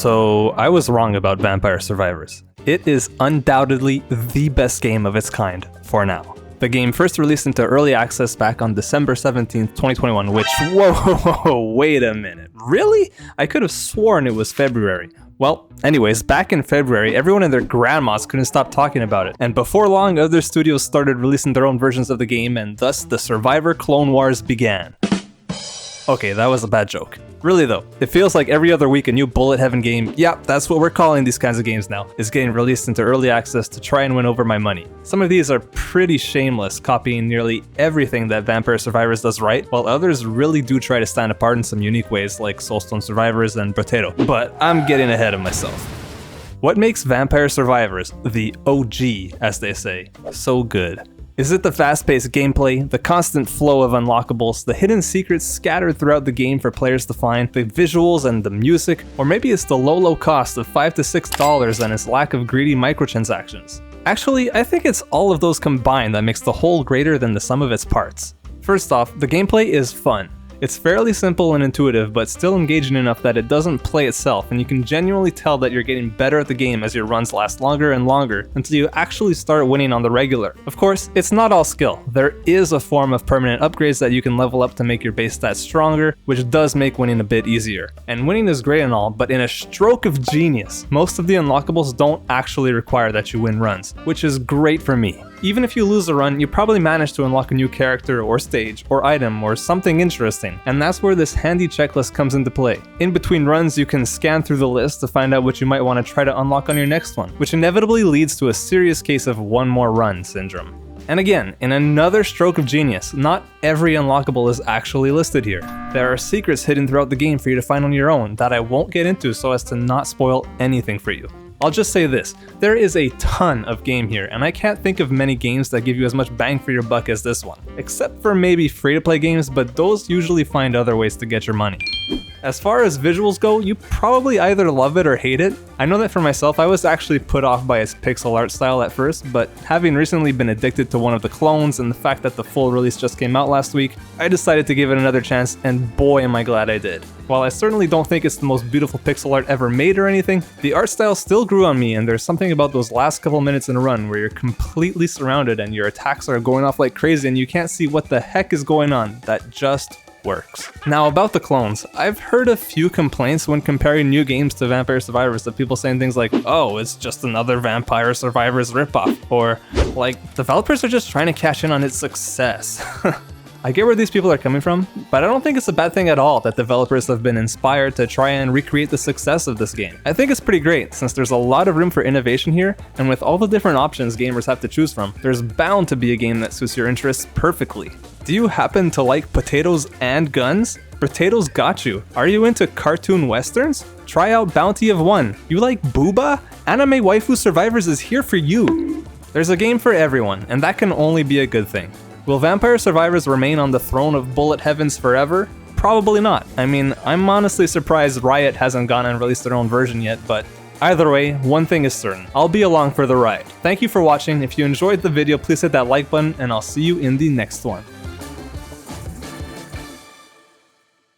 So I was wrong about Vampire Survivors. It is undoubtedly the best game of its kind for now. The game first released into early access back on December 17th, 2021, which, whoa, wait a minute, really? I could have sworn it was February. Well, anyways, back in February, everyone and their grandmas couldn't stop talking about it, and before long, other studios started releasing their own versions of the game, and thus the Survivor Clone Wars began. Okay, that was a bad joke. Really though, it feels like every other week a new bullet heaven game, yeah, that's what we're calling these kinds of games now, is getting released into early access to try and win over my money. Some of these are pretty shameless, copying nearly everything that Vampire Survivors does right, while others really do try to stand apart in some unique ways like Soulstone Survivors and Brotato. But I'm getting ahead of myself. What makes Vampire Survivors, the OG as they say, so good? Is it the fast-paced gameplay, the constant flow of unlockables, the hidden secrets scattered throughout the game for players to find, the visuals and the music, or maybe it's the low cost of $5 to $6 and its lack of greedy microtransactions? Actually, I think it's all of those combined that makes the whole greater than the sum of its parts. First off, the gameplay is fun. It's fairly simple and intuitive, but still engaging enough that it doesn't play itself, and you can genuinely tell that you're getting better at the game as your runs last longer and longer until you actually start winning on the regular. Of course, it's not all skill. There is a form of permanent upgrades that you can level up to make your base stats stronger, which does make winning a bit easier. And winning is great and all, but in a stroke of genius, most of the unlockables don't actually require that you win runs, which is great for me. Even if you lose a run, you probably manage to unlock a new character or stage or item or something interesting, and that's where this handy checklist comes into play. In between runs, you can scan through the list to find out what you might want to try to unlock on your next one, which inevitably leads to a serious case of one more run syndrome. And again, in another stroke of genius, not every unlockable is actually listed here. There are secrets hidden throughout the game for you to find on your own that I won't get into so as to not spoil anything for you. I'll just say this, there is a ton of game here, and I can't think of many games that give you as much bang for your buck as this one. Except for maybe free-to-play games, but those usually find other ways to get your money. As far as visuals go, you probably either love it or hate it. I know that for myself, I was actually put off by its pixel art style at first, but having recently been addicted to one of the clones and the fact that the full release just came out last week, I decided to give it another chance, and boy am I glad I did. While I certainly don't think it's the most beautiful pixel art ever made or anything, the art style still grew on me, and there's something about those last couple minutes in a run where you're completely surrounded and your attacks are going off like crazy and you can't see what the heck is going on that just works. Now about the clones, I've heard a few complaints when comparing new games to Vampire Survivors of people saying things like, oh, it's just another Vampire Survivors ripoff, or like, developers are just trying to cash in on its success. I get where these people are coming from, but I don't think it's a bad thing at all that developers have been inspired to try and recreate the success of this game. I think it's pretty great, since there's a lot of room for innovation here, and with all the different options gamers have to choose from, there's bound to be a game that suits your interests perfectly. Do you happen to like potatoes and guns? Potatoes got you. Are you into cartoon westerns? Try out Bounty of One. You like booba? Anime Waifu Survivors is here for you. There's a game for everyone, and that can only be a good thing. Will Vampire Survivors remain on the throne of bullet heavens forever? Probably not. I mean, I'm honestly surprised Riot hasn't gone and released their own version yet, but either way, one thing is certain. I'll be along for the ride. Thank you for watching. If you enjoyed the video, please hit that like button, and I'll see you in the next one.